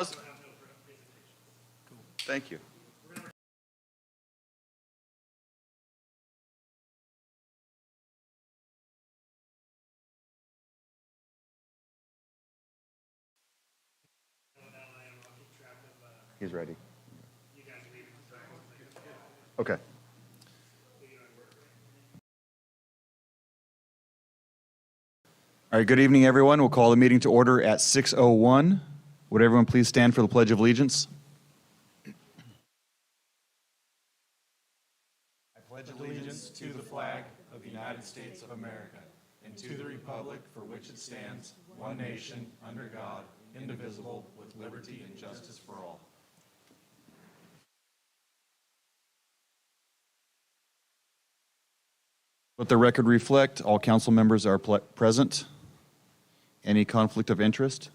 How's- Thank you. He's ready. Okay. All right, good evening, everyone. We'll call the meeting to order at 6:01. Would everyone please stand for the Pledge of Allegiance? I pledge allegiance to the flag of the United States of America and to the republic for which it stands, one nation, under God, indivisible, with liberty and justice for all. Let the record reflect, all council members are present. Any conflict of interest?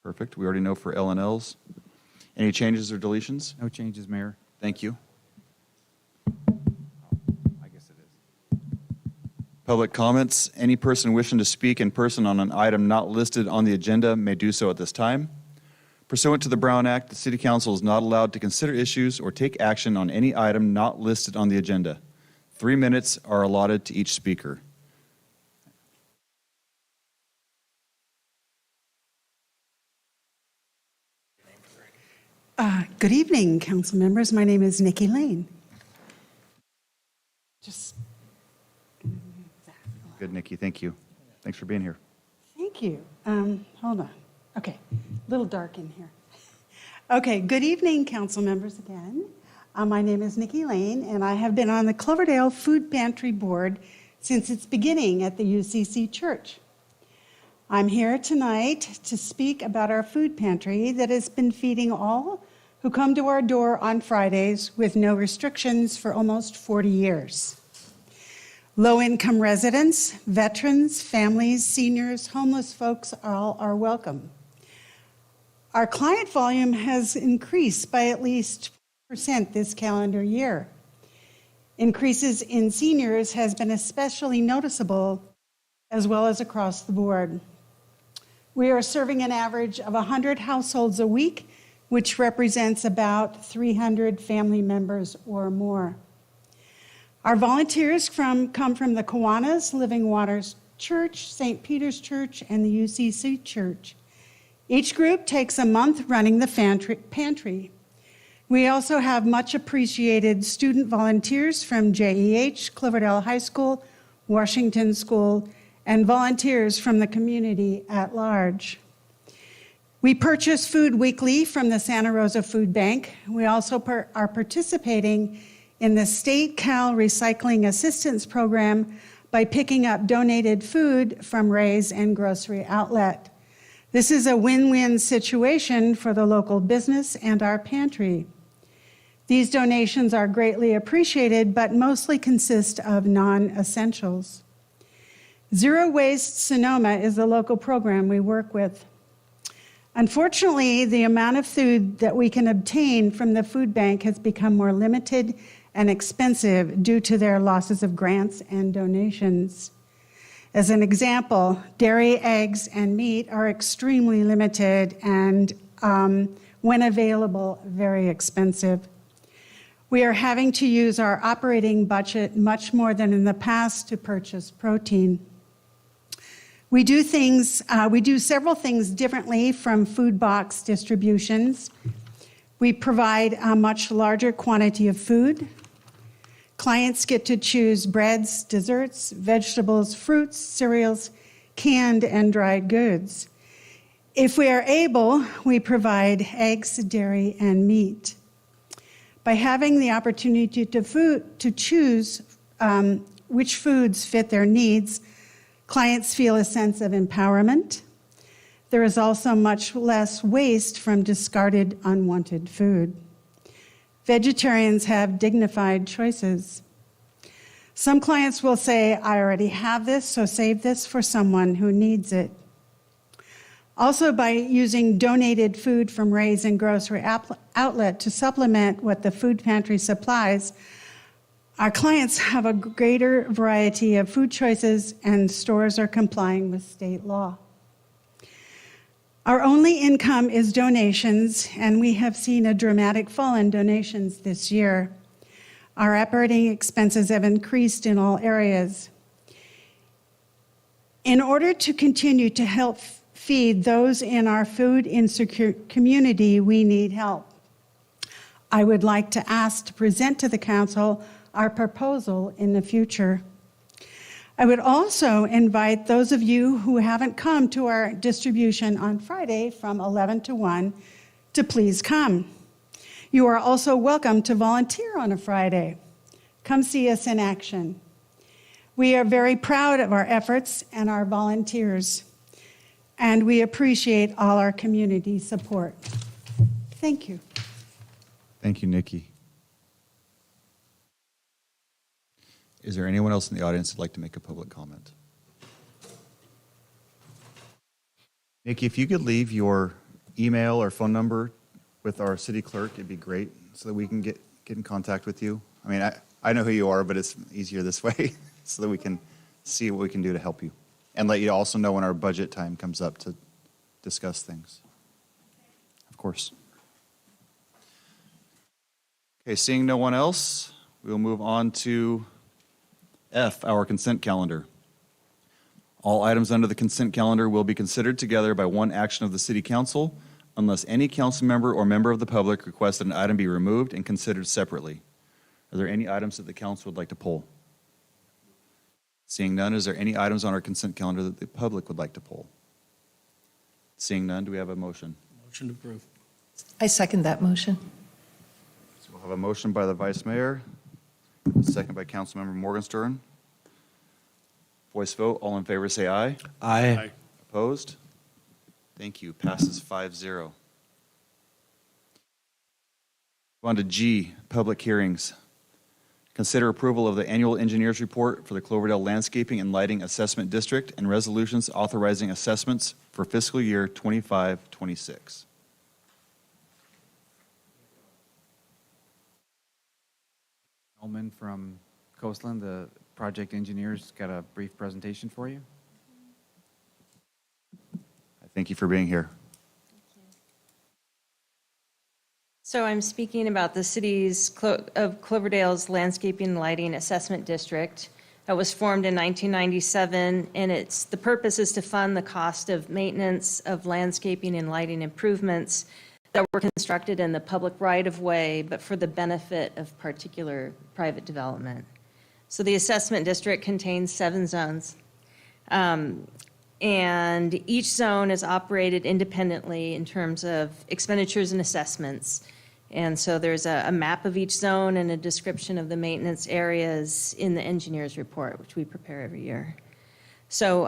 Perfect. We already know for L&Ls. Any changes or deletions? No changes, Mayor. Thank you. I guess it is. Public comments. Any person wishing to speak in person on an item not listed on the agenda may do so at this time. Pursuant to the Brown Act, the City Council is not allowed to consider issues or take action on any item not listed on the agenda. 3 minutes are allotted to each speaker. Good evening, council members. My name is Nikki Lane. Good, Nikki. Thank you. Thanks for being here. Thank you. Hold on. Okay, a little dark in here. Okay, good evening, council members again. My name is Nikki Lane, and I have been on the Cloverdale Food Pantry Board since its beginning at the UCC Church. I'm here tonight to speak about our food pantry that has been feeding all who come to our door on Fridays with no restrictions for almost 40 years. Low-income residents, veterans, families, seniors, homeless folks all are welcome. Our client volume has increased by at least 4% this calendar year. Increases in seniors has been especially noticeable, as well as across the board. We are serving an average of 100 households a week, which represents about 300 family members or more. Our volunteers come from the Kiwanis, Living Waters Church, St. Peter's Church, and the UCC Church. Each group takes a month running the pantry. We also have much appreciated student volunteers from JEH, Cloverdale High School, Washington School, and volunteers from the community at large. We purchase food weekly from the Santa Rosa Food Bank. We also are participating in the State Cal Recycling Assistance Program by picking up donated food from Ray's and Grocery Outlet. This is a win-win situation for the local business and our pantry. These donations are greatly appreciated, but mostly consist of non-essentials. Zero Waste Sonoma is the local program we work with. Unfortunately, the amount of food that we can obtain from the food bank has become more limited and expensive due to their losses of grants and donations. As an example, dairy, eggs, and meat are extremely limited and, when available, very expensive. We are having to use our operating budget much more than in the past to purchase protein. We do several things differently from food box distributions. We provide a much larger quantity of food. Clients get to choose breads, desserts, vegetables, fruits, cereals, canned and dried goods. If we are able, we provide eggs, dairy, and meat. By having the opportunity to choose which foods fit their needs, clients feel a sense of empowerment. There is also much less waste from discarded, unwanted food. Vegetarians have dignified choices. Some clients will say, I already have this, so save this for someone who needs it. Also, by using donated food from Ray's and Grocery Outlet to supplement what the food pantry supplies, our clients have a greater variety of food choices and stores are complying with state law. Our only income is donations, and we have seen a dramatic fall in donations this year. Our operating expenses have increased in all areas. In order to continue to help feed those in our food insecure community, we need help. I would like to ask to present to the council our proposal in the future. I would also invite those of you who haven't come to our distribution on Friday from 11 to 1 to please come. You are also welcome to volunteer on a Friday. Come see us in action. We are very proud of our efforts and our volunteers, and we appreciate all our community support. Thank you. Thank you, Nikki. Is there anyone else in the audience who'd like to make a public comment? Nikki, if you could leave your email or phone number with our city clerk, it'd be great so that we can get in contact with you. I mean, I know who you are, but it's easier this way so that we can see what we can do to help you and let you also know when our budget time comes up to discuss things. Of course. Okay, seeing no one else, we'll move on to F, our consent calendar. All items under the consent calendar will be considered together by one action of the City Council unless any council member or member of the public requests that an item be removed and considered separately. Are there any items that the council would like to pull? Seeing none, is there any items on our consent calendar that the public would like to pull? Seeing none, do we have a motion? Motion to approve. I second that motion. So we'll have a motion by the Vice Mayor, a second by Councilmember Morgenstern. Voice vote, all in favor say aye. Aye. Opposed? Thank you, passes 5-0. On to G, public hearings. Consider approval of the annual engineer's report for the Cloverdale Landscaping and Lighting Assessment District and resolutions authorizing assessments for fiscal year 25-26. Ullman from Coastland, the project engineers, got a brief presentation for you. Thank you for being here. So I'm speaking about the city's of Cloverdale's Landscaping and Lighting Assessment District that was formed in 1997, and the purpose is to fund the cost of maintenance of landscaping and lighting improvements that were constructed in the public right-of-way, but for the benefit of particular private development. So the assessment district contains 7 zones. And each zone is operated independently in terms of expenditures and assessments. And so there's a map of each zone and a description of the maintenance areas in the engineer's report, which we prepare every year. So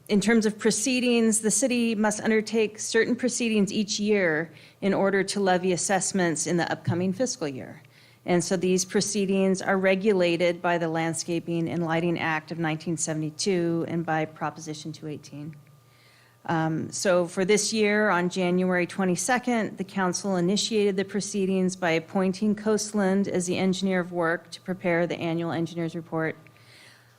in terms of proceedings, the city must undertake certain proceedings each year in order to levy assessments in the upcoming fiscal year. And so these proceedings are regulated by the Landscaping and Lighting Act of 1972 and by Proposition 218. So for this year, on January 22nd, the council initiated the proceedings by appointing Coastland as the engineer of work to prepare the annual engineer's report.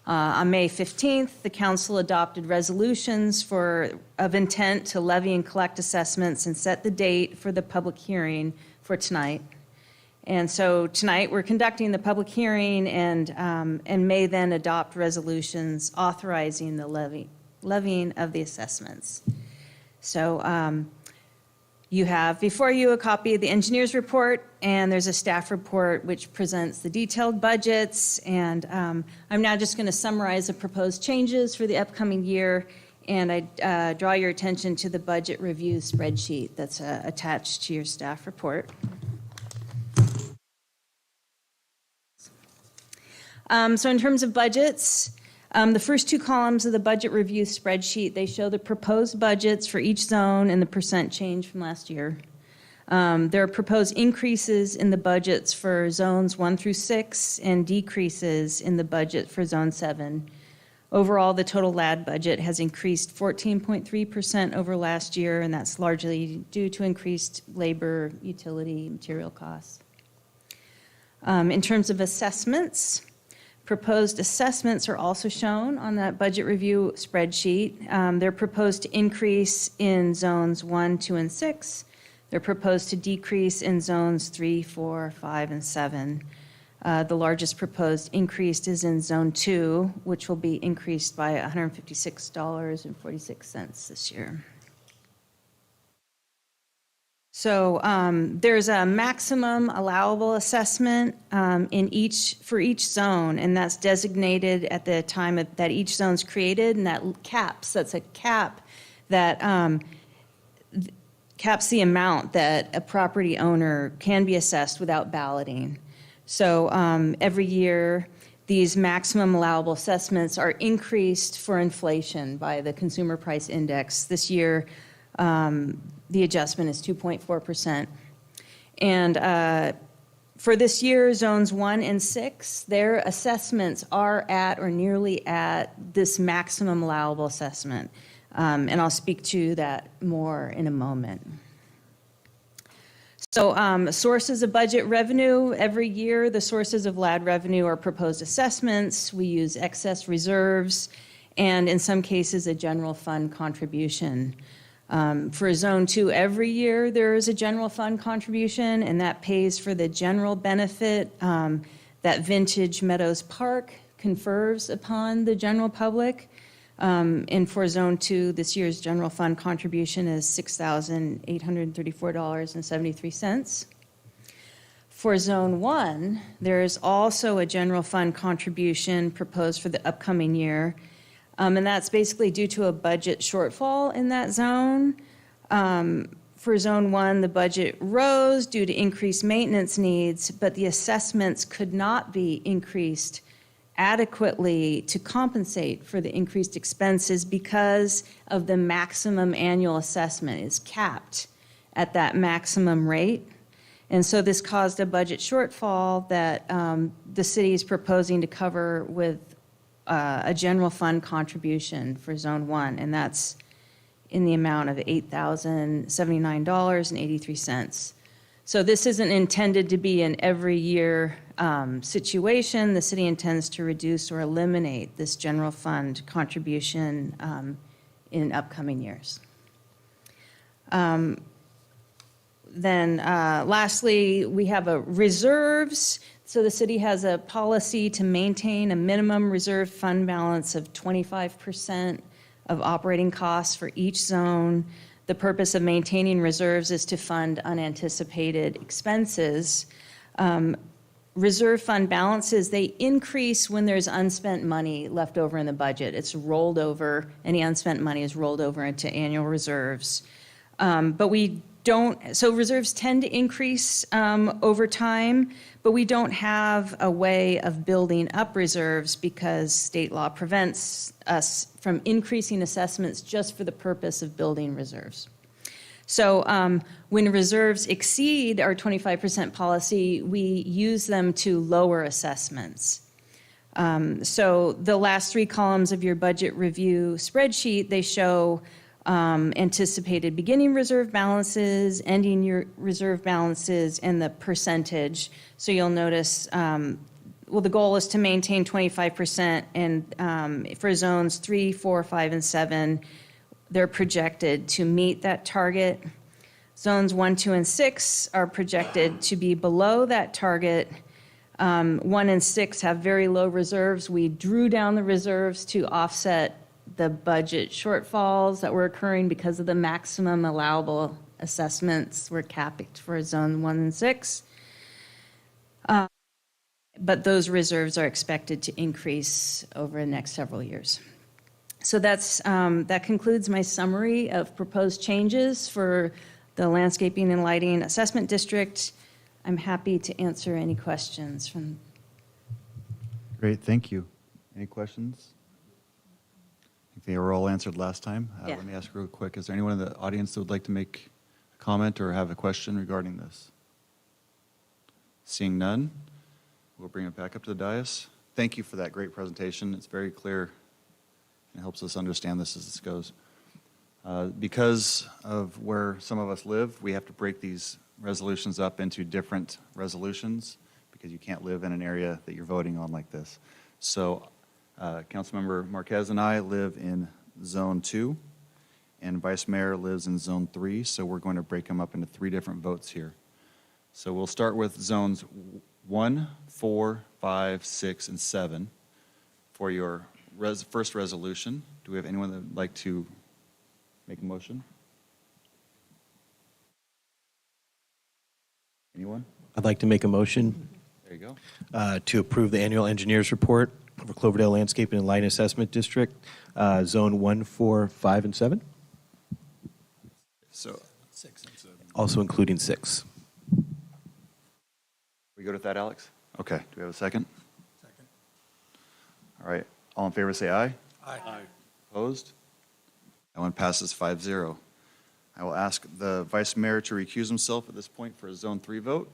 On May 15th, the council adopted resolutions of intent to levy and collect assessments and set the date for the public hearing for tonight. And so tonight, we're conducting the public hearing and may then adopt resolutions authorizing the levying of the assessments. So you have before you a copy of the engineer's report, and there's a staff report which presents the detailed budgets. And I'm now just going to summarize the proposed changes for the upcoming year, and I draw your attention to the budget review spreadsheet that's attached to your staff report. So in terms of budgets, the first 2 columns of the budget review spreadsheet, they show the proposed budgets for each zone and the percent change from last year. There are proposed increases in the budgets for zones 1 through 6 and decreases in the budget for zone 7. Overall, the total LAD budget has increased 14.3% over last year, and that's largely due to increased labor, utility, material costs. In terms of assessments, Proposed assessments are also shown on that budget review spreadsheet. They're proposed to increase in zones 1, 2, and 6. They're proposed to decrease in zones 3, 4, 5, and 7. The largest proposed increase is in Zone 2, which will be increased by $156.46 this year. So there's a maximum allowable assessment for each zone, and that's designated at the time that each zone's created, and that's a cap that caps the amount that a property owner can be assessed without balloting. So every year, these maximum allowable assessments are increased for inflation by the Consumer Price Index. This year, the adjustment is 2.4%. And for this year, zones 1 and 6, their assessments are at or nearly at this maximum allowable assessment. And I'll speak to that more in a moment. So sources of budget revenue, every year the sources of LAD revenue are proposed assessments. We use excess reserves and in some cases a general fund contribution. For Zone 2, every year there is a general fund contribution, and that pays for the general benefit that Vintage Meadows Park confers upon the general public. And for Zone 2, this year's general fund contribution is $6,834.73. For Zone 1, there is also a general fund contribution proposed for the upcoming year. And that's basically due to a budget shortfall in that zone. For Zone 1, the budget rose due to increased maintenance needs, but the assessments could not be increased adequately to compensate for the increased expenses because of the maximum annual assessment is capped at that maximum rate. And so this caused a budget shortfall that the city is proposing to cover with a general fund contribution for Zone 1, and that's in the amount of $8,079.83. So this isn't intended to be an every year situation. The city intends to reduce or eliminate this general fund contribution in upcoming years. Lastly, we have reserves. So the city has a policy to maintain a minimum reserve fund balance of 25% of operating costs for each zone. The purpose of maintaining reserves is to fund unanticipated expenses. Reserve fund balances, they increase when there's unspent money left over in the budget. It's rolled over, any unspent money is rolled over into annual reserves. So reserves tend to increase over time, but we don't have a way of building up reserves because state law prevents us from increasing assessments just for the purpose of building reserves. So when reserves exceed our 25% policy, we use them to lower assessments. So the last 3 columns of your budget review spreadsheet, they show anticipated beginning reserve balances, ending your reserve balances, and the percentage. So you'll notice, the goal is to maintain 25%, and for zones 3, 4, 5, and 7, they're projected to meet that target. Zones 1, 2, and 6 are projected to be below that target. 1 and 6 have very low reserves. We drew down the reserves to offset the budget shortfalls that were occurring because of the maximum allowable assessments were capped for Zone 1 and 6. But those reserves are expected to increase over the next several years. So that concludes my summary of proposed changes for the Landscaping and Lighting Assessment District. I'm happy to answer any questions from. Great, thank you. Any questions? I think they were all answered last time. Yeah. Let me ask real quick, is there anyone in the audience that would like to make a comment or have a question regarding this? Seeing none, we'll bring it back up to the dais. Thank you for that great presentation. It's very clear and helps us understand this as this goes. Because of where some of us live, we have to break these resolutions up into different resolutions because you can't live in an area that you're voting on like this. So Councilmember Marquez and I live in Zone 2, and Vice Mayor lives in Zone 3, so we're going to break them up into 3 different votes here. So we'll start with Zones 1, 4, 5, 6, and 7 for your first resolution. Do we have anyone that would like to make a motion? Anyone? I'd like to make a motion There you go. to approve the annual engineers report for Cloverdale Landscaping and Light Assessment District, Zone 1, 4, 5, and 7, So also including 6. we good with that, Alex? Okay. Do we have a second? Second. All right. All in favor, say aye. Aye. Opposed? That one passes 5-0. I will ask the Vice Mayor to recuse himself at this point for a Zone 3 vote.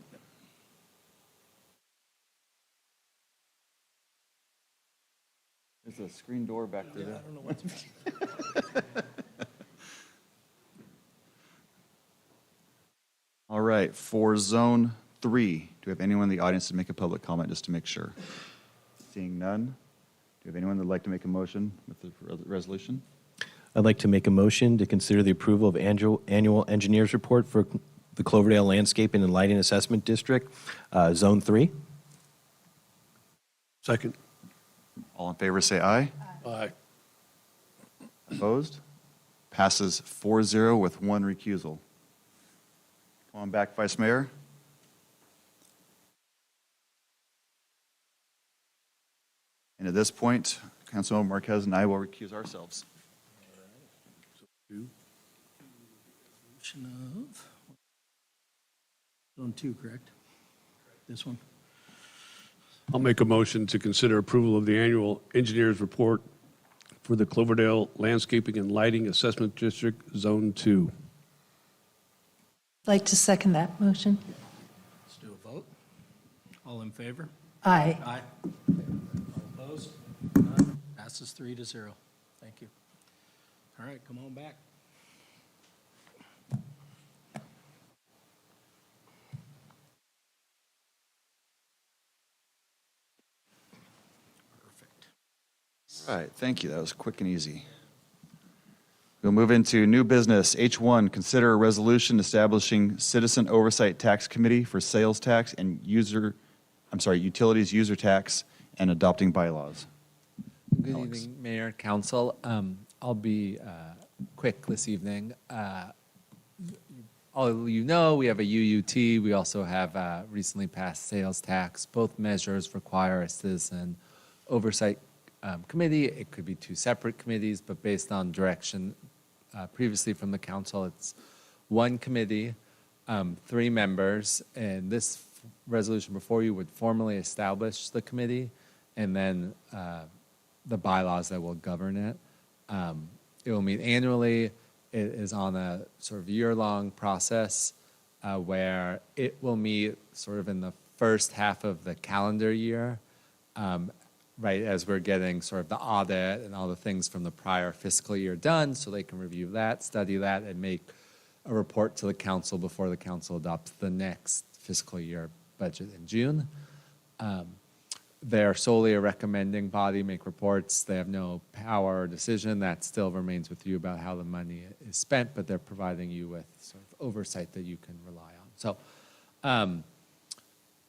There's a screen door back there. I don't know what's. All right, for Zone 3, do we have anyone in the audience to make a public comment just to make sure? Seeing none, do we have anyone that would like to make a motion with the resolution? I'd like to make a motion to consider the approval of annual engineers report for the Cloverdale Landscaping and Lighting Assessment District, Zone 3. Second. All in favor, say aye. Aye. Opposed? Passes 4-0 with 1 recusal. Come on back, Vice Mayor. And at this point, Councilmember Marquez and I will recuse ourselves. Resolution of Zone 2, correct? This one? I'll make a motion to consider approval of the annual engineers report for the Cloverdale Landscaping and Lighting Assessment District, Zone 2. I'd like to second that motion. Let's do a vote. All in favor? Aye. Aye. All opposed? None. Passes 3-0. Thank you. All right, come on back. Perfect. All right, thank you. That was quick and easy. We'll move into new business. H1, consider a resolution establishing Citizen Oversight Tax Committee for sales tax and utilities user tax and adopting bylaws. Good Alex. evening, Mayor, Council. I'll be quick this evening. All of you know, we have a UUT. We also have recently passed sales tax. Both measures require a citizen oversight committee. It could be 2 separate committees, but based on direction previously from the council, it's 1 committee, 3 members, and this resolution before you would formally establish the committee, and then the bylaws that will govern it. It will meet annually. It is on a sort of year-long process where it will meet sort of in the first half of the calendar year, right as we're getting sort of the audit and all the things from the prior fiscal year done, so they can review that, study that, and make a report to the council before the council adopts the next fiscal year budget in June. They're solely a recommending body, make reports. They have no power or decision. That still remains with you about how the money is spent, but they're providing you with sort of oversight that you can rely on. So,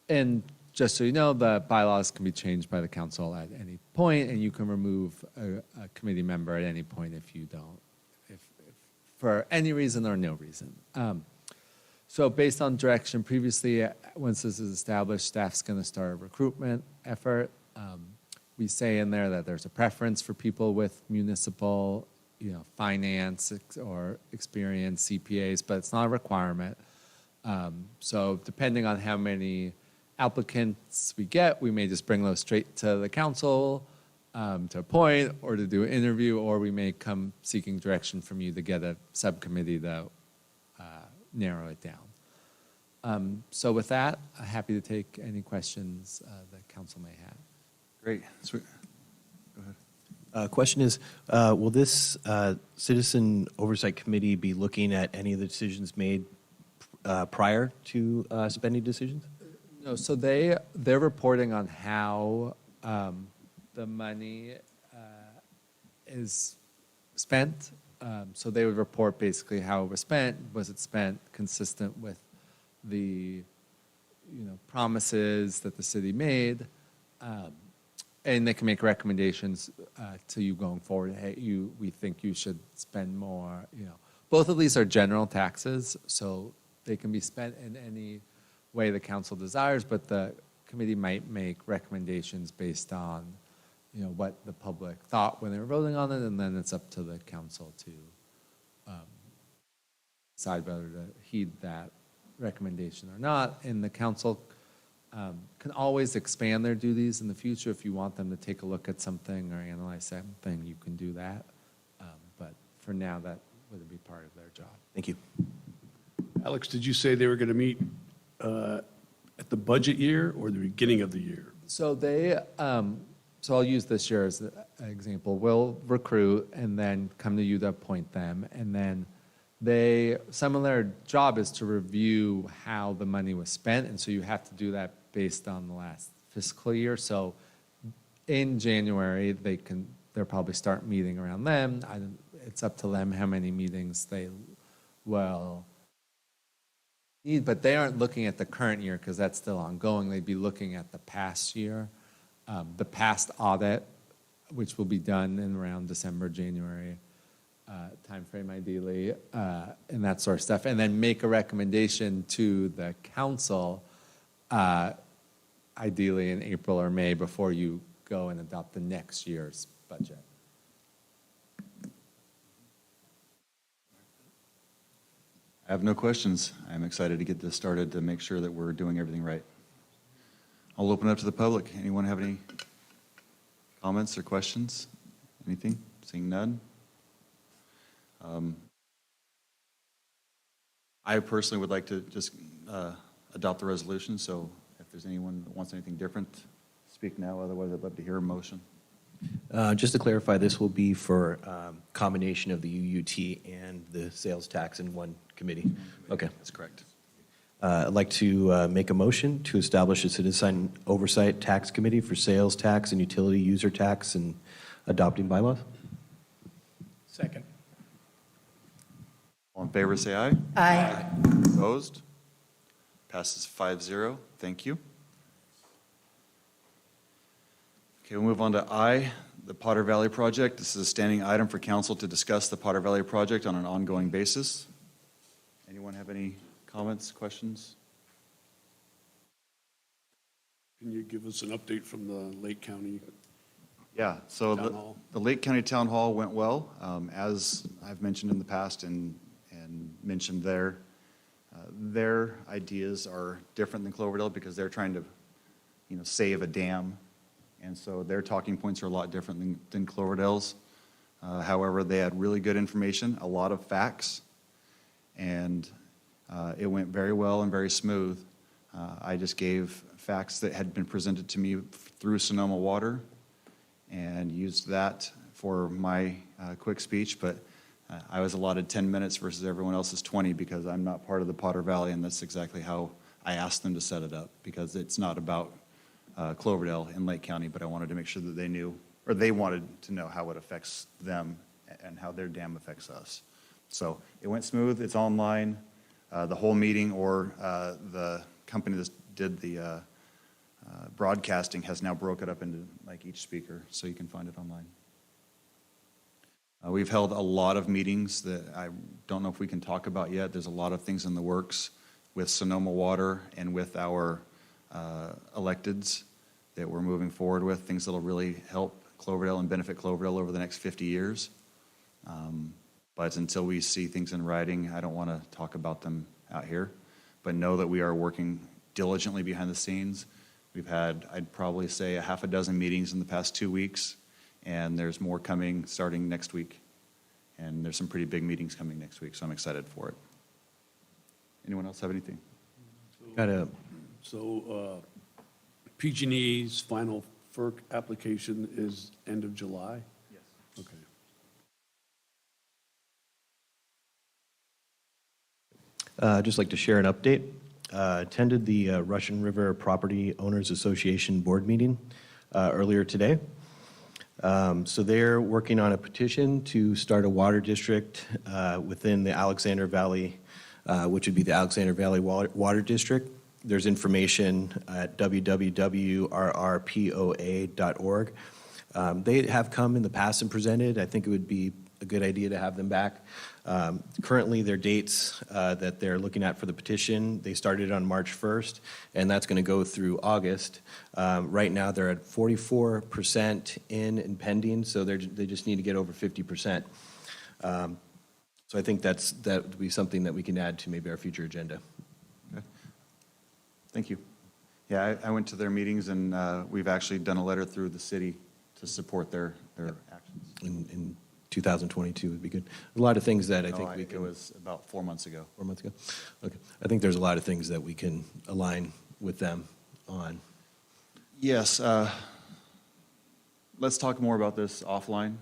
and just so you know, the bylaws can be changed by the council at any point, and you can remove a committee member at any point if you don't, if for any reason or no reason. So based on direction previously, once this is established, staff's going to start a recruitment effort. We say in there that there's a preference for people with municipal, finance or experience, CPAs, but it's not a requirement. So depending on how many applicants we get, we may just bring those straight to the council to appoint or to do an interview, or we may come seeking direction from you to get a subcommittee to narrow it down. So with that, I'm happy to take any questions that council may have. Great. Sweet. Question is, will this Citizen Oversight Committee be looking at any of the decisions made prior to spending decisions? No, so they're reporting on how the money is spent. So they would report basically how it was spent. Was it spent consistent with the, promises that the city made? And they can make recommendations to you going forward. Hey, we think you should spend more. Both of these are general taxes, so they can be spent in any way the council desires, but the committee might make recommendations based on, what the public thought when they were voting on it, and then it's up to the council to decide whether to heed that recommendation or not. And the council can always expand their duties in the future. If you want them to take a look at something or analyze something, you can do that. But for now, that wouldn't be part of their job. Thank you. Alex, did you say they were going to meet at the budget year or the beginning of the year? So they, so I'll use this year as an example. We'll recruit and then come to you to appoint them. And then some of their job is to review how the money was spent. And so you have to do that based on the last fiscal year. So in January, they'll probably start meeting around them. It's up to them how many meetings they will need, but they aren't looking at the current year because that's still ongoing. They'd be looking at the past year, the past audit, which will be done in around December, January timeframe ideally, and that sort of stuff, and then make a recommendation to the council, ideally in April or May, before you go and adopt the next year's budget. I have no questions. I'm excited to get this started to make sure that we're doing everything right. I'll open it up to the public. Anyone have any comments or questions? Anything? Seeing none? I personally would like to just adopt the resolution, so if there's anyone that wants anything different, speak now. Otherwise, I'd love to hear a motion. Just to clarify, this will be for combination of the UUT and the sales tax in one committee? Okay. That's correct. I'd like to make a motion to establish a citizen oversight tax committee for sales tax and utility user tax and adopting bylaws. Second. All in favor, say aye. Aye. Opposed? Passes 5-0. Thank you. Okay, we'll move on to I, the Potter Valley Project. This is a standing item for council to discuss the Potter Valley Project on an ongoing basis. Anyone have any comments, questions? Can you give us an update from the Lake County? Yeah, so Town Hall. the Lake County Town Hall went well. As I've mentioned in the past and mentioned there, their ideas are different than Cloverdale because they're trying to, save a dam. And so their talking points are a lot different than Cloverdale's. However, they had really good information, a lot of facts, and it went very well and very smooth. I just gave facts that had been presented to me through Sonoma Water and used that for my quick speech, but I was allotted 10 minutes versus everyone else's 20 because I'm not part of the Potter Valley, and that's exactly how I asked them to set it up, because it's not about Cloverdale in Lake County, but I wanted to make sure that they knew, or they wanted to know how it affects them and how their dam affects us. So it went smooth, it's online. The whole meeting, or the company that did the broadcasting has now broke it up into like each speaker, so you can find it online. We've held a lot of meetings that I don't know if we can talk about yet. There's a lot of things in the works with Sonoma Water and with our electeds that we're moving forward with, things that will really help Cloverdale and benefit Cloverdale over the next 50 years. But until we see things in writing, I don't want to talk about them out here. But know that we are working diligently behind the scenes. We've had, I'd probably say, a half a dozen meetings in the past 2 weeks, and there's more coming starting next week. And there's some pretty big meetings coming next week, so I'm excited for it. Anyone else have anything? So PG&E's final FERC application is end of July? Yes. Okay. I'd just like to share an update. Attended the Russian River Property Owners Association board meeting earlier today. So they're working on a petition to start a water district within the Alexander Valley, which would be the Alexander Valley Water District. There's information at www.rrpoa.org. They have come in the past and presented. I think it would be a good idea to have them back. Currently, their dates that they're looking at for the petition, they started on March 1st, and that's going to go through August. Right now, they're at 44% in and pending, so they just need to get over 50%. So I think that would be something that we can add to maybe our future agenda. Okay. Thank you. Yeah, I went to their meetings, and we've actually done a letter through the city to support their actions. In 2022 would be good. A lot of things that I No, think we it can. was about 4 months ago. 4 months ago? Okay. I think there's a lot of things that we can align with them on. Yes. Let's talk more about this offline.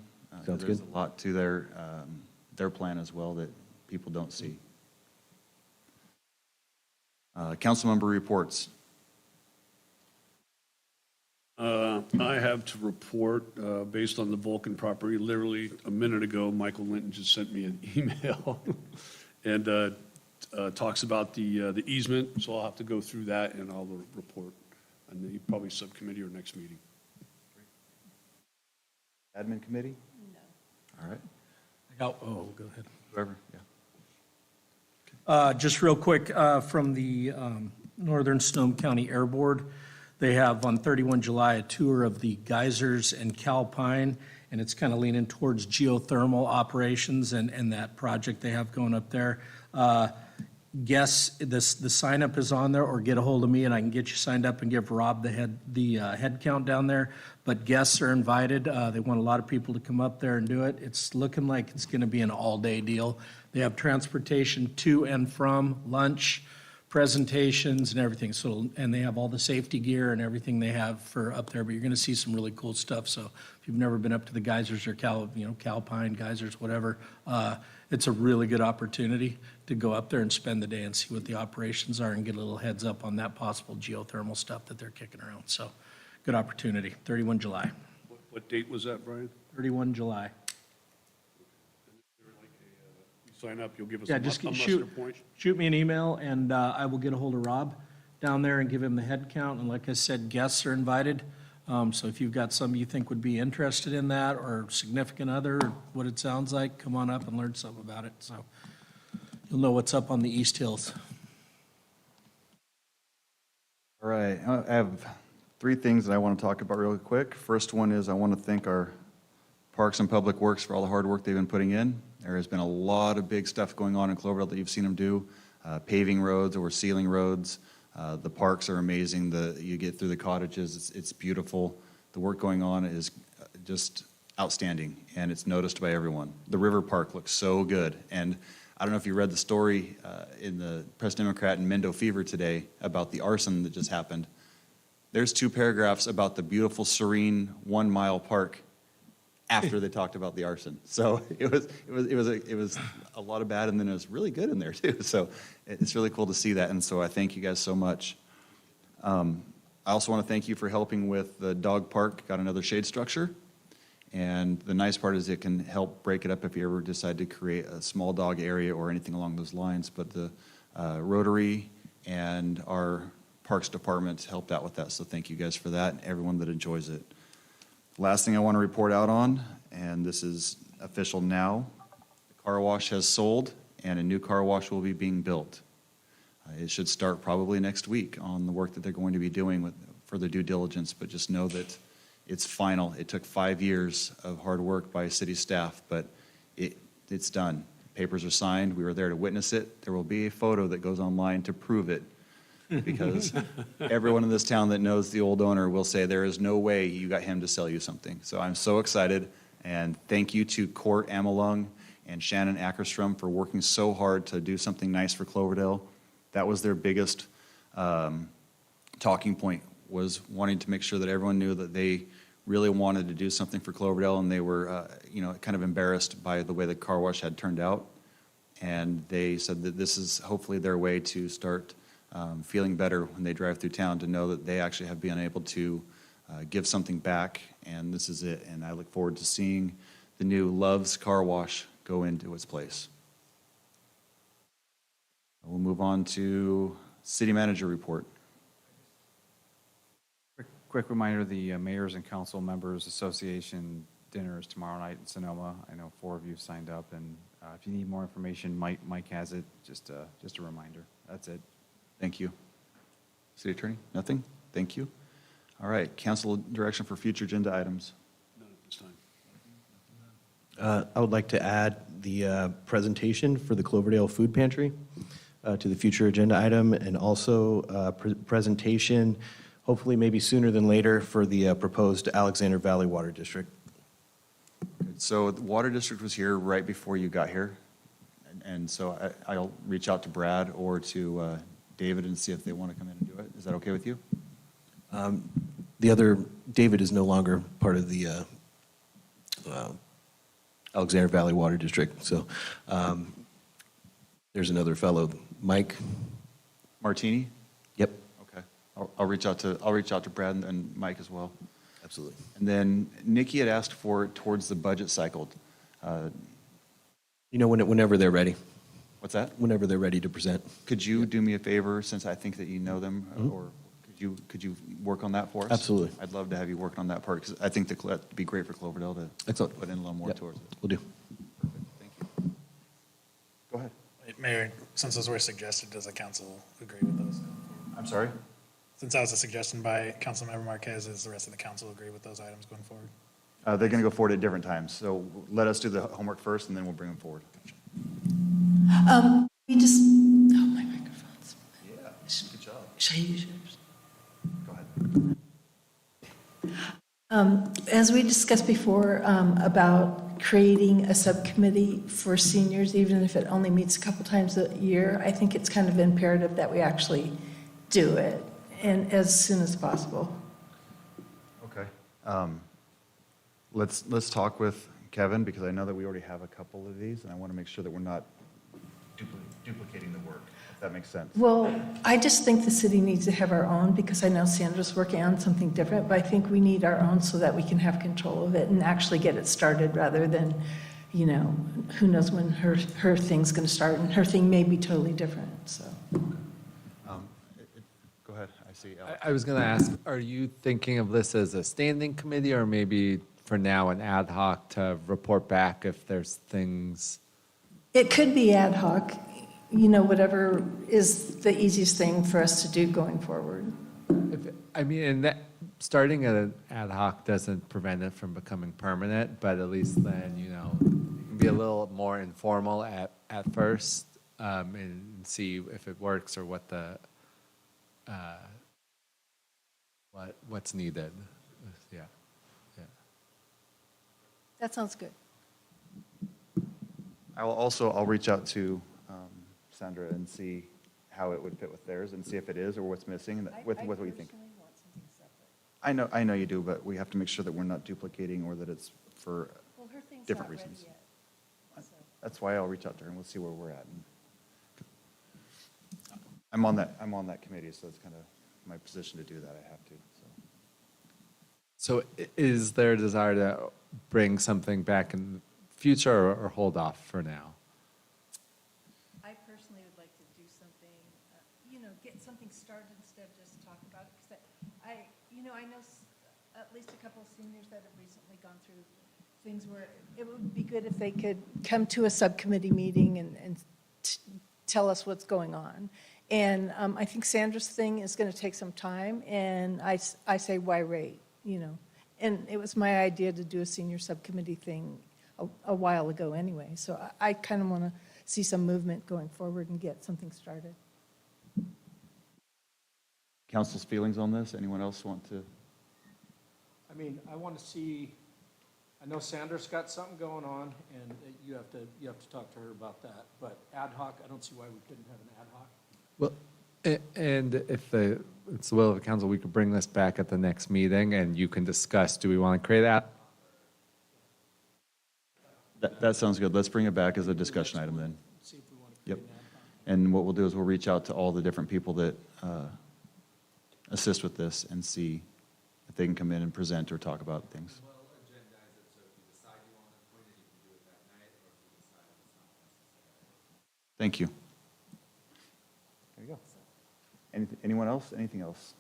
Sounds There's good. a lot to their plan as well that people don't see. Council member reports. I have to report, based on the Vulcan property, literally a minute ago, Michael Linton just sent me an email and talks about the easement, so I'll have to go through that and I'll report on the probably subcommittee or next meeting. Admin committee? No. All right. Go ahead. Whoever, yeah. Just real quick, from the Northern Sonoma County Air Board, they have on 31 July a tour of the geysers and Calpine, and it's kind of leaning towards geothermal operations and that project they have going up there. The sign up is on there, or get a hold of me and I can get you signed up and give Rob the head count down there. But guests are invited. They want a lot of people to come up there and do it. It's looking like it's going to be an all-day deal. They have transportation to and from, lunch, presentations and everything. So, and they have all the safety gear and everything they have for up there, but you're going to see some really cool stuff. So if you've never been up to the geysers or Calpine geysers, whatever, it's a really good opportunity to go up there and spend the day and see what the operations are and get a little heads up on that possible geothermal stuff that they're kicking around. So good opportunity, 31 July. What date was that, Brian? 31 July. You sign up, you'll give us Yeah, a just muster shoot point? me an email, and I will get a hold of Rob down there and give him the head count. And like I said, guests are invited. So if you've got some you think would be interested in that, or significant other, or what it sounds like, come on up and learn something about it. So you'll know what's up on the East Hills. All right, I have 3 things that I want to talk about really quick. First one is I want to thank our Parks and Public Works for all the hard work they've been putting in. There has been a lot of big stuff going on in Cloverdale that you've seen them do, paving roads or sealing roads. The parks are amazing. You get through the cottages, it's beautiful. The work going on is just outstanding, and it's noticed by everyone. The River Park looks so good, and I don't know if you read the story in the Press Democrat and Mendo Fever today about the arson that just happened. There's 2 paragraphs about the beautiful, serene 1 mile park after they talked about the arson. So it was a lot of bad, and then it was really good in there too. So it's really cool to see that, and so I thank you guys so much. I also want to thank you for helping with the dog park, got another shade structure. And the nice part is it can help break it up if you ever decide to create a small dog area or anything along those lines. But the Rotary and our Parks Department helped out with that, so thank you guys for that, and everyone that enjoys it. Last thing I want to report out on, and this is official now, the car wash has sold, and a new car wash will be being built. It should start probably next week on the work that they're going to be doing with further due diligence, but just know that it's final. It took 5 years of hard work by city staff, but it's done. Papers are signed. We were there to witness it. There will be a photo that goes online to prove it, because everyone in this town that knows the old owner will say there is no way you got him to sell you something. So I'm so excited, and thank you to Court Amelung and Shannon Ackerstrom for working so hard to do something nice for Cloverdale. That was their biggest talking point, was wanting to make sure that everyone knew that they really wanted to do something for Cloverdale, and they were kind of embarrassed by the way the car wash had turned out. And they said that this is hopefully their way to start feeling better when they drive through town, to know that they actually have been able to give something back, and this is it. And I look forward to seeing the new Love's Car Wash go into its place. We'll move on to City Manager report. Quick reminder, the Mayors and Council Members Association dinner is tomorrow night in Sonoma. I know 4 of you signed up, and if you need more information, Mike has it. Just a reminder. That's it. Thank you. City Attorney, nothing? Thank you. All right, council direction for future agenda items. None at this time. I would like to add the presentation for the Cloverdale Food Pantry to the future agenda item, and also presentation, hopefully maybe sooner than later, for the proposed Alexander Valley Water District. So the Water District was here right before you got here, and so I'll reach out to Brad or to David and see if they want to come in and do it. Is that okay with you? The other, David is no longer part of the Alexander Valley Water District, so there's another fellow, Mike. Martini? Yep, Okay. I'll reach out to Brad and Mike as well. absolutely. And then Nikki had asked for it towards the budget cycle. You know, whenever they're ready, What's that? whenever they're ready to present. Could you do me a favor, since I think that you know them, Mhm. or could you work on that for us? Absolutely. I'd love to have you work on that part, because I think that that'd be great for Cloverdale to Excellent. put in a little more Yep, towards it. Will do. Perfect. Thank you. Go ahead. Mayor, since those were suggested, does the council agree with those? I'm sorry? Since that was a suggestion by Councilmember Marquez, does the rest of the council agree with those items going forward? They're going to go forward at different times, so let us do the homework first, and then we'll bring them forward. We just, oh, my microphone's. Yeah, good job. Should I use yours? Go ahead. As we discussed before, about creating a subcommittee for seniors, even if it only meets a couple times a year, I think it's kind of imperative that we actually do it, and as soon as possible. Okay. Let's talk with Kevin, because I know that we already have a couple of these, and I want to make sure that we're not duplicating the work, if that makes sense. Well, I just think the city needs to have our own, because I know Sandra's working on something different, but I think we need our own so that we can have control of it and actually get it started, rather than, you know, who knows when her thing's going to start, and her thing may be totally different, so. Go ahead, I see Alex. I was going to ask, are you thinking of this as a standing committee, or maybe for now an ad hoc to report back if there's things? It could be ad hoc, you know, whatever is the easiest thing for us to do going forward. And that, starting at an ad hoc doesn't prevent it from becoming permanent, but at least then, you know, it can be a little more informal at first, and see if it works or what the, what's needed. Yeah. That sounds good. I'll reach out to Sandra and see how it would fit with theirs, and see if it is, or what's missing, and with what you think. I know you do, but we have to make sure that we're not duplicating, or that it's for different reasons. That's why I'll reach out to her, and we'll see where we're at. I'm on that committee, so it's kind of my position to do that. I have to, so. So is there a desire to bring something back in the future, or hold off for now? I personally would like to do something, get something started instead of just talk about it. Because I know at least a couple of seniors that have recently gone through things where it would be good if they could come to a subcommittee meeting and tell us what's going on. And I think Sandra's thing is going to take some time, and I say, why wait, And it was my idea to do a senior subcommittee thing a while ago anyway. So I kind of want to see some movement going forward and get something started. Council's feelings on this? Anyone else want to? I mean, I want to see, I know Sandra's got something going on, and you have to talk to her about that. But ad hoc, I don't see why we couldn't have an ad hoc. Well, and if it's the will of the council, we could bring this back at the next meeting, and you can discuss, do we want to create that? That sounds good. Let's bring it back as a discussion item then. See if we want to create Yep. an ad hoc. And what we'll do is we'll reach out to all the different people that assist with this, and see if they can come in and present or talk about things. Thank you. There you go. Anyone else? Anything else?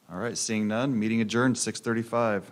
All right, seeing none, meeting adjourned, 6:35.